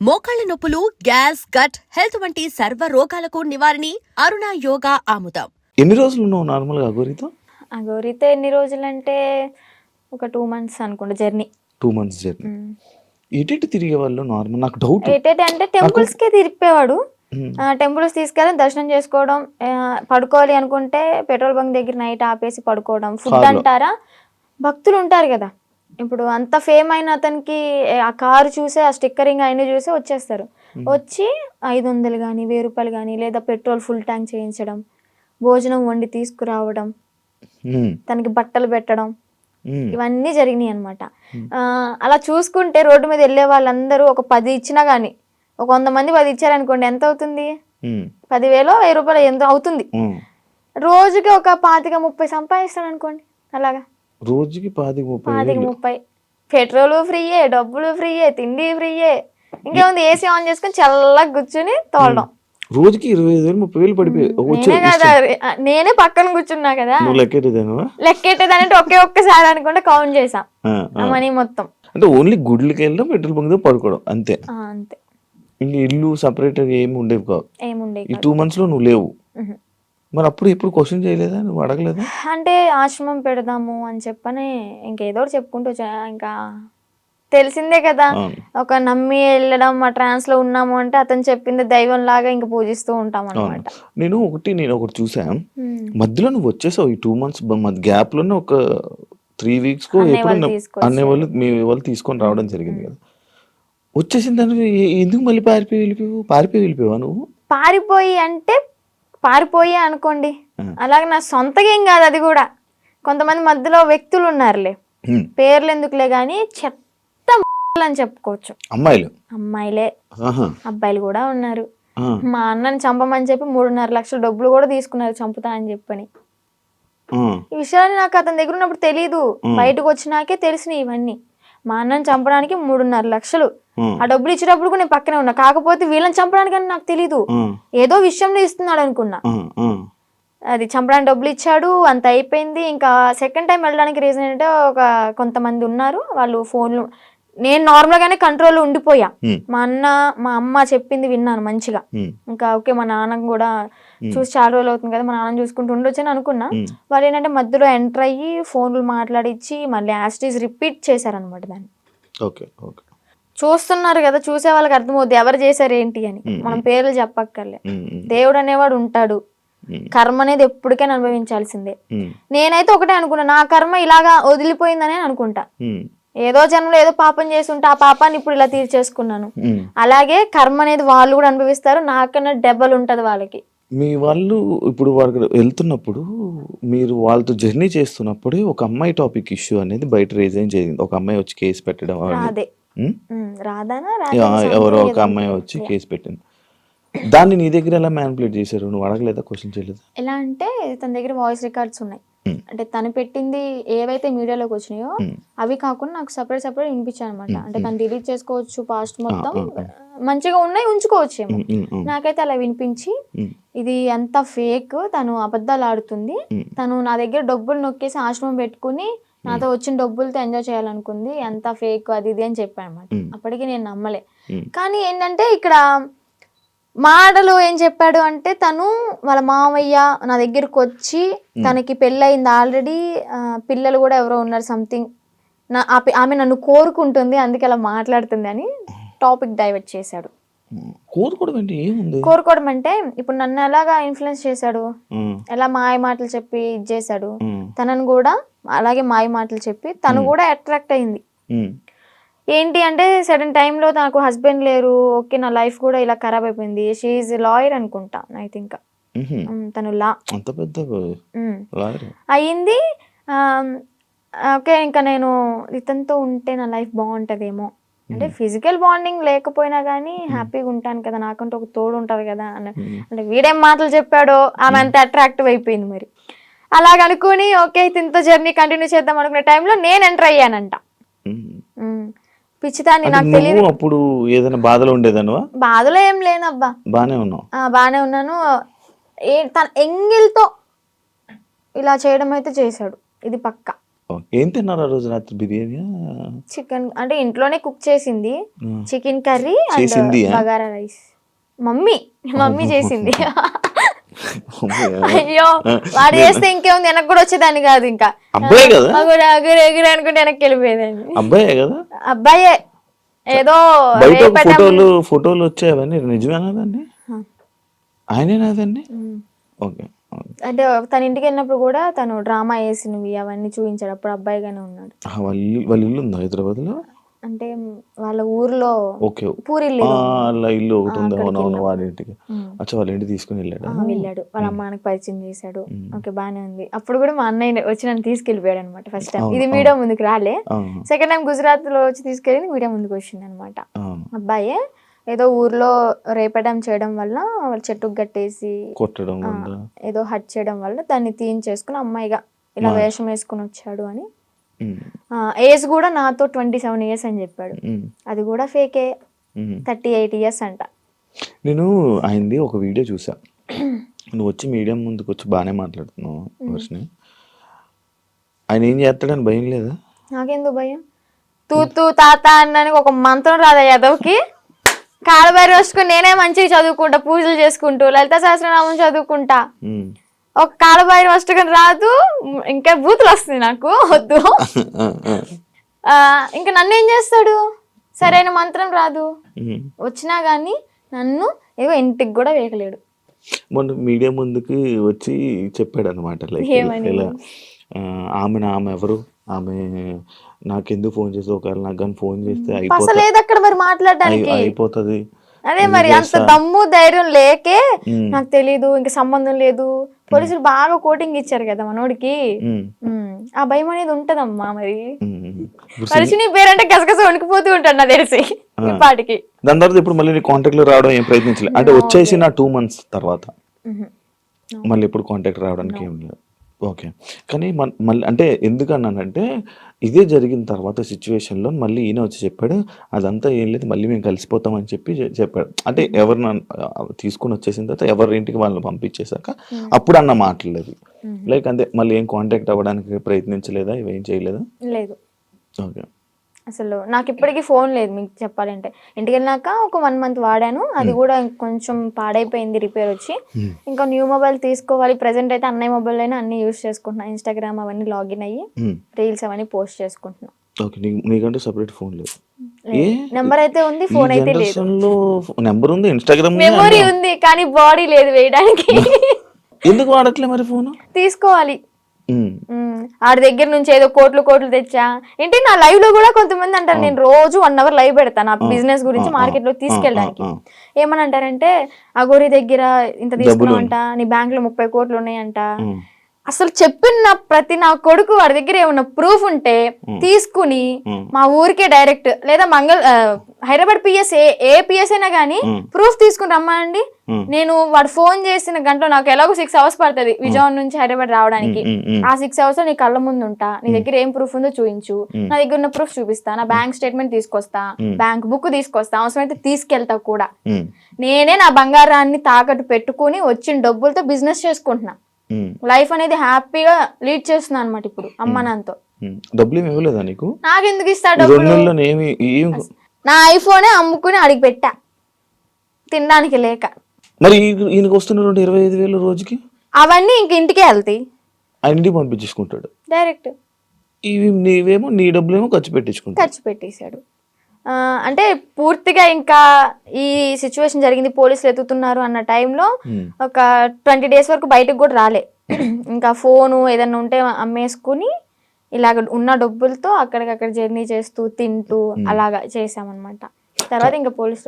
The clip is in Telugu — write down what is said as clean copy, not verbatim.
మోకాళ్ల నొప్పులు, గ్యాస్, గట్ హెల్త్ వంటి సర్వ రోగాలకు నివారణి అరుణ యోగా ఆముదం. ఎన్ని రోజులు ఉన్నావు నార్మల్గా అఘోరితో? అఘోరితో ఎన్ని రోజులంటే ఒక 2 మంత్స్ అనుకుంటా జర్నీ. 2 months journey. ఎటు తిరిగే వాళ్ళు నార్మల్? నాకు డౌట్. ఎటైతే అంటే టెంపుల్స్కే తిరిపేవాడు. టెంపుల్స్ తీసుకెళ్ళి దర్శనం చేసుకోవడం, పడుకోవాలి అనుకుంటే పెట్రోల్ బంక్ దగ్గర నైట్ ఆపేసి పడుకోవడం. ఫుడ్ అంటారా, భక్తులు ఉంటారు కదా, ఇప్పుడు అంత ఫేమ్ అయిన అతనికి ఆ కారు చూసే, ఆ స్టిక్కరింగ్ అయినా చూసే వచ్చేస్తారు. వచ్చి 500 కానీ 1000 రూపాయలు కానీ, లేదా పెట్రోల్ ఫుల్ ట్యాంక్ చేయించడం, భోజనం వండి తీసుకురావడం, తనకి బట్టలు పెట్టడం, ఇవన్నీ జరిగినాయి అనమాట. అలా చూసుకుంటే రోడ్డు మీద వెళ్ళే వాళ్ళందరూ ఒక 10 ఇచ్చినా కానీ, ఒక 100 మంది 10 ఇచ్చారనుకోండి, ఎంత అవుతుంది? 10,000 1000 రూపాయలు ఎంత అవుతుంది? రోజుకి ఒక 25-30 సంపాదిస్తాడు అనుకోండి. అలాగా రోజుకి 25-30 పెట్రోల్ ఫ్రీయే, డబ్బులు ఫ్రీయే, తిండి ఫ్రీయే. ఇంకేముంది, ఏసీ ఆన్ చేసుకుని చల్లగా కూర్చుని తోలడం. రోజుకి 25,000-30,000 పడిపోయి కదా. నేనే పక్కన కూర్చున్నా కదా, లెక్కెట్టేదానంటే ఒక్కసారి అనుకుంటే కౌంట్ చేసా మనీ మొత్తం. అంటే ఓన్లీ గుడ్లకి వెళ్ళడం, పెట్రోల్ బంక్ దగ్గర పడుకోవడం అంతే. అంతే. ఇంక ఇల్లు సపరేట్ ఏమి ఉండేవి కావు. ఏముండేవి. ఈ 2 months లో నువ్వు లేవు. మరి అప్పుడు ఎప్పుడు క్వశ్చన్ చేయలేదా, నువ్వు అడగలేదా? అంటే ఆశ్రమం పెడదాము అని చెప్పని ఇంకేదో చెప్పుకుంటూ వచ్చా. ఇంకా తెలిసిందే కదా, ఒక నమ్మి వెళ్ళడం, మా ట్రాన్స్ లో ఉన్నాము అంటే అతను చెప్పింది దైవం లాగా ఇంకా పూజిస్తూ ఉంటాం అనమాట. నేను ఒకటి చూసా, మధ్యలో నువ్వు వచ్చేసావు. ఈ 2 months గ్యాప్ లోనే ఒక 3 weeks అనే వాళ్ళు మీ వాళ్ళు తీసుకొని రావడం జరిగింది కదా. వచ్చేసిన దాన్ని ఎందుకు మళ్ళీ పారిపోయి వెళ్ళిపోయావా నువ్వు? పారిపోయి అనుకోండి, అలాగే నా సొంతగా ఏం కాదు. అది కూడా కొంతమంది మధ్యలో వ్యక్తులు ఉన్నారులే, పేర్లు ఎందుకులే గాని, చెత్త అని చెప్పుకోవచ్చు. అమ్మాయిలే, అబ్బాయిలు కూడా ఉన్నారు. మా అన్నని చంపమని చెప్పి 3.5 లక్షల డబ్బులు కూడా తీసుకున్నారు, చంపుతా అని చెప్పని. ఈ విషయాన్ని నాకు అతని దగ్గర ఉన్నప్పుడు తెలీదు, బయటకు వచ్చినాకే తెలిసినాయి ఇవన్నీ. మా అన్నని చంపడానికి 3.5 లక్షలు, ఆ డబ్బులు ఇచ్చేటప్పుడు కూడా నేను పక్కనే ఉన్నా. కాకపోతే వీళ్ళని చంపడానికి అని నాకు తెలీదు, ఏదో విషయంలో ఇస్తున్నాడు అనుకున్నా. అది చంపడానికి డబ్బులు ఇచ్చాడు, అంత అయిపోయింది. ఇంకా సెకండ్ టైం వెళ్ళడానికి రీజన్ ఏంటంటే, కొంతమంది ఉన్నారు, వాళ్ళు ఫోన్లు, నేను నార్మల్ గానే కంట్రోల్లో ఉండిపోయా. మా అమ్మ చెప్పింది విన్నాను మంచిగా. ఇంకా ఓకే, మా నాన్న కూడా చూసి చాలా రోజులు అవుతుంది కదా, మా నాన్న చూసుకుంటూ ఉండొచ్చు అని అనుకున్నా. వాళ్ళు ఏంటంటే మధ్యలో ఎంటర్ అయ్యి ఫోన్లు మాట్లాడిచ్చి మళ్ళీ యాస్టీస్ రిపీట్ చేశారనమాట దాన్ని. చూస్తున్నారు కదా, చూసే వాళ్ళకి అర్థమవుద్ది ఎవరు చేశారు ఏంటి అని. మనం పేర్లు చెప్పక్కర్లే. దేవుడు అనేవాడు ఉంటాడు, కర్మ అనేది ఎప్పటికైనా అనుభవించాల్సిందే. నేనైతే ఒకటే అనుకున్నా, నా కర్మ ఇలాగా వదిలిపోయిందనే అనుకుంటా. ఏదో జన్మలో ఏదో పాపం చేసి ఉంటే ఆ పాపాన్ని ఇప్పుడు ఇలా తీర్చేసుకున్నాను. అలాగే కర్మ అనేది వాళ్ళు కూడా అనుభవిస్తారు, నాకన్నా డబల్ ఉంటది వాళ్ళకి. మీ వాళ్ళు ఇప్పుడు వాళ్ళకి వెళ్తున్నప్పుడు, మీరు వాళ్ళతో జర్నీ చేస్తున్నప్పుడు ఒక అమ్మాయి టాపిక్ ఇష్యూ అనేది బయట రేజ్ జరిగింది. ఒక అమ్మాయి వచ్చి కేసు పెట్టడం, ఎవరో ఒక అమ్మాయి వచ్చి కేసు పెట్టింది. దాన్ని నీ దగ్గర ఎలా మ్యానిపులేట్ చేశారు? నువ్వు అడగలేదా, క్వశ్చన్ చేయలేదా? ఎలా అంటే తన దగ్గర వాయిస్ రికార్డ్స్ ఉన్నాయి. అంటే తను పెట్టింది ఏవైతే మీడియాలోకి వచ్చినాయో అవి కాకుండా నాకు సపరేట్ వినిపించాయి అనమాట. అంటే తను డిలీట్ చేసుకోవచ్చు, పాస్ట్ మొత్తం మంచిగా ఉన్నాయి ఉంచుకోవచ్చు ఏమో. నాకైతే అలా వినిపించి, ఇది అంత ఫేక్, తను అబద్ధాలు ఆడుతుంది, తను నా దగ్గర డబ్బులు నొక్కేసి ఆశ్రమం పెట్టుకుని నాతో వచ్చిన డబ్బులతో ఎంజాయ్ చేయాలనుకుంది, అంత ఫేక్ అది ఇది అని చెప్పాను అనమాట. అప్పటికి నేను నమ్మలే. కానీ ఏంటంటే ఇక్కడ మాటలు ఏం చెప్పాడు అంటే, తను వాళ్ళ మామయ్య నా దగ్గరకు వచ్చి, తనకి పెళ్ళయింది ఆల్రెడీ, పిల్లలు కూడా ఎవరో ఉన్నారు సంథింగ్, ఆమె నన్ను కోరుకుంటుంది అందుకే అలా మాట్లాడుతుంది అని టాపిక్ డైవర్ట్ చేశాడు. కోరుకోవడం అంటే ఇప్పుడు నన్ను ఎలాగా ఇన్ఫ్లుయెన్స్ చేశాడు, ఎలా మాయ మాటలు చెప్పి ఇది చేశాడు, తనను కూడా అలాగే మాయ మాటలు చెప్పి తను కూడా అట్రాక్ట్ అయింది. ఏంటి అంటే సడన్ టైంలో నాకు హస్బెండ్ లేరు, ఓకే నా లైఫ్ కూడా ఇలా ఖరాబ్ అయిపోయింది. షీ ఈజ్ లాయర్ అనుకుంటా, ఐ థింక్. తను లా అయ్యింది. ఓకే, ఇంకా నేను ఇతనితో ఉంటే నా లైఫ్ బాగుంటుందేమో, అంటే ఫిజికల్ బాండింగ్ లేకపోయినా కానీ హ్యాపీగా ఉంటాను కదా, నాకంటే ఒక తోడు ఉంటుంది కదా అంటే వీడేం మాటలు చెప్పాడో ఆమె అంత అట్రాక్టివ్ అయిపోయింది. మరి అలాగనుకుని ఓకే ఇతనితో జర్నీ కంటిన్యూ చేద్దాం అనుకునే టైంలో నేను ఎంటర్ అయ్యానంట. పిచ్చిదాన్ని, నాకు తెలియదు. అప్పుడు ఏదైనా బాధలో ఉండేదానివా? బాధలో ఏం లేనబ్బా, బానే ఉన్నాను. తన ఎంగిల్తో ఇలా చేయడం అయితే చేశాడు, ఇది పక్క. ఏం తిన్నారు ఆ రోజు రాత్రి? బిర్యానీ? చికెన్ అంటే ఇంట్లోనే కుక్ చేసింది, చికెన్ కర్రీ అండ్ చేసింది బగారా రైస్. మమ్మీ చేసింది. అయ్యో వాడు చేస్తే ఇంకేముంది, వెనక్కి కూడా వచ్చేదాన్ని కాదు. ఇంకా అబ్బాయి కదా, ఎగురు అనుకుంటే వెనక్కి వెళ్ళిపోయేదాన్ని. అబ్బాయే కదా, అబ్బాయే. ఏదో ఫోటోలు వచ్చాయి, అవన్నీ నిజమేనా? దాన్ని ఆయనేనా దాన్ని? ఓకే. అంటే తన ఇంటికి వెళ్ళినప్పుడు కూడా తను డ్రామా వేసినవి అవన్నీ చూపించాడు. అప్పుడు అబ్బాయిగానే ఉన్నాడు. వాళ్ళ ఇల్లు ఉందా హైదరాబాద్ లో? అంటే వాళ్ళ ఊర్లో పూరిల్లు ఇల్లు ఒకటి ఉంది. అవునవును, వాళ్ళ ఇంటికి. అచ్చా, వాళ్ళ ఇంటికి తీసుకుని వెళ్ళాడు. వాళ్ళ అమ్మ నాన్నకి పరిచయం చేశాడు. ఓకే, బానే ఉంది. అప్పుడు కూడా మా అన్నయ్య వచ్చి నన్ను తీసుకెళ్ళిపోయాడు అనమాట. ఫస్ట్ టైం ఇది మీడియా ముందుకు రాలే. సెకండ్ టైం గుజరాత్ లో వచ్చి తీసుకెళ్ళి మీడియా ముందుకు వచ్చింది అనమాట. అబ్బాయే ఏదో ఊర్లో రేపడం చేయడం వల్ల చెట్టుకు గట్టేసి కొట్టడం, ఏదో హట్ చేయడం వల్ల దాన్ని తీయించేసుకుని అమ్మాయిగా ఇలా వేషం వేసుకుని వచ్చాడు అని. ఏజ్ కూడా నాతో 27 years అని చెప్పాడు. అది కూడా ఫేకే, 38 years అంట. నేను ఆయనది ఒక వీడియో చూసా. నువ్వు వచ్చి మీడియా ముందుకు వచ్చి బాగానే మాట్లాడుతున్నావు వర్షిని. ఆయన ఏం చేస్తాడని భయం లేదా? నాకెందుకు భయం? తూ తాత అన్నానికి ఒక మంత్రం రాదా యాదవ్కి? కాలబారి వస్తుకుని నేనే మంచిగా చదువుకుంటా, పూజలు చేసుకుంటూ లలిత సహస్రనామం చదువుకుంటా. ఒక కాలబారి వస్తుకుని రాదు, ఇంకా బూతులు వస్తుంది నాకు, వద్దు. ఇంకా నన్ను ఏం చేస్తాడు? సరైన మంత్రం రాదు, వచ్చినా గానీ నన్ను ఏవో ఇంటికి కూడా వేయలేడు. మొన్న మీడియా ముందుకి వచ్చి చెప్పాడు అనమాట, లైక్ ఇలా ఆమె ఎవరు, ఆమె నాకెందుకు ఫోన్ చేసి, ఒకవేళ నాకు కానీ ఫోన్ చేస్తే అయిపోతుంది. అదే మరి అంత దమ్ము ధైర్యం లేకే నాకు తెలీదు, ఇంకా సంబంధం లేదు. పోలీసులు బాగా కోటింగ్ ఇచ్చారు కదా మనోడికి, ఆ భయం అనేది ఉంటదమ్మా. మరి మనిషిని పేరంటే గసగస వణికిపోతూ ఉంటాడు నాకు తెలిసి పాటికి. దాని తర్వాత ఇప్పుడు మళ్ళీ కాంటాక్ట్ లో రావడం ఏం ప్రయత్నించలేదు అంటే? వచ్చేసి నా 2 months తర్వాత మళ్ళీ ఇప్పుడు కాంటాక్ట్ రావడానికి ఏం లేదు. ఓకే. కానీ మళ్ళీ అంటే ఎందుకన్నానంటే, ఇదే జరిగిన తర్వాత సిచ్యువేషన్లో మళ్ళీ ఈయన వచ్చి చెప్పాడు, అదంతా ఏం లేదు, మళ్ళీ మేము కలిసిపోతామని చెప్పాడు. అంటే ఎవరిని తీసుకుని వచ్చేసిన తర్వాత ఎవరి ఇంటికి వాళ్ళని పంపించేశాక అప్పుడు అన్న మాటలేదు. లైక్ అంతే, మళ్ళీ ఏం కాంటాక్ట్ అవ్వడానికి ప్రయత్నించలేదా, ఇవేం చేయలేదా? లేదు. ఓకే. అసలు నాకు ఇప్పటికీ ఫోన్ లేదు మీకు చెప్పాలంటే. ఇంటికి వెళ్ళినాక ఒక 1 month వాడాను, అది కూడా కొంచెం పాడైపోయింది, రిపేర్ వచ్చి. ఇంకా న్యూ మొబైల్ తీసుకోవాలి. ప్రెసెంట్ అయితే అన్నయ్య మొబైల్ అయినా అన్ని యూజ్ చేసుకుంటున్నా. ఇన్స్టాగ్రామ్ అవన్నీ లాగిన్ అయ్యి రీల్స్ అవన్నీ పోస్ట్ చేసుకుంటున్నా. నీకంటే సెపరేట్ ఫోన్ లేదు? నెంబర్ అయితే ఉంది, ఫోన్ అయితే లేదు. నెంబర్ ఉంది, ఇన్స్టాగ్రామ్ మెమొరీ ఉంది, కానీ బాడీ లేదు వేయడానికి. ఎందుకు వాడట్లే మరి ఫోన్? తీసుకోవాలి. ఆడి దగ్గర నుంచి ఏదో కోట్లు తెచ్చా ఏంటి. నా లైవ్ లో కూడా కొంతమంది అంటారు, నేను రోజు 1 hour లైవ్ పెడతాను నా బిజినెస్ గురించి మార్కెట్ లో తీసుకెళ్ళడానికి. ఏమని అంటారంటే, అగోరి దగ్గర ఇంత తీసుకున్నావంట, నీ బ్యాంక్ లో 30 crores ఉన్నాయంట. అసలు చెప్పిన ప్రతి నా కొడుకు వాడి దగ్గర ఏమన్నా ప్రూఫ్ ఉంటే తీసుకుని మా ఊరికే డైరెక్ట్, లేదా హైదరాబాద్ పిఎస్ ఏ పిఎస్ అయినా గానీ ప్రూఫ్ తీసుకుని రమ్మండి. నేను వాడు ఫోన్ చేసిన గంటలో నాకు ఎలాగో 6 hours పడుతుంది విజయవాడ నుంచి హైదరాబాద్ రావడానికి. ఆ 6 hours లో నీ కళ్ళ ముందు ఉంటా, నీ దగ్గర ఏం ప్రూఫ్ ఉందో చూపించు, నా దగ్గర ఉన్న ప్రూఫ్ చూపిస్తా, నా బ్యాంక్ స్టేట్మెంట్ తీసుకొస్తా, బ్యాంక్ బుక్ తీసుకొస్తా, అవసరమైతే తీసుకెళ్తా కూడా. నేనే నా బంగారాన్ని తాకట్టు పెట్టుకుని వచ్చిన డబ్బులతో బిజినెస్ చేసుకుంటున్నా. లైఫ్ అనేది హ్యాపీగా లీడ్ చేస్తున్నా అనమాట ఇప్పుడు అమ్మ నాన్నతో. డబ్బులు ఏమి ఇవ్వలేదా నీకు? నాకెందుకు ఇస్తా డబ్బులు? నా ఐఫోనే అమ్ముకుని అడిగి పెట్టా తినడానికి లేక. మరి ఈయనకు వస్తున్న 25,000 రోజుకి అవన్నీ ఇంక ఇంటికే వెళ్తాయి, ఆయన ఇంటికి పంపించేసుకుంటాడు డైరెక్ట్. ఇవి నీవేమో నీ డబ్బులేమో ఖర్చు పెట్టేశాడు. అంటే పూర్తిగా ఇంకా ఈ సిచ్యువేషన్ జరిగింది, పోలీసులు ఎత్తుతున్నారు అన్న టైంలో ఒక 20 days వరకు బయటకు కూడా రాలే. ఇంకా ఫోను ఏదన్నా ఉంటే అమ్మేసుకుని ఇలాగ ఉన్న డబ్బులతో అక్కడికక్కడ జర్నీ చేస్తూ తింటూ అలాగా చేసామన్నమాట. తర్వాత ఇంకా పోలీసులు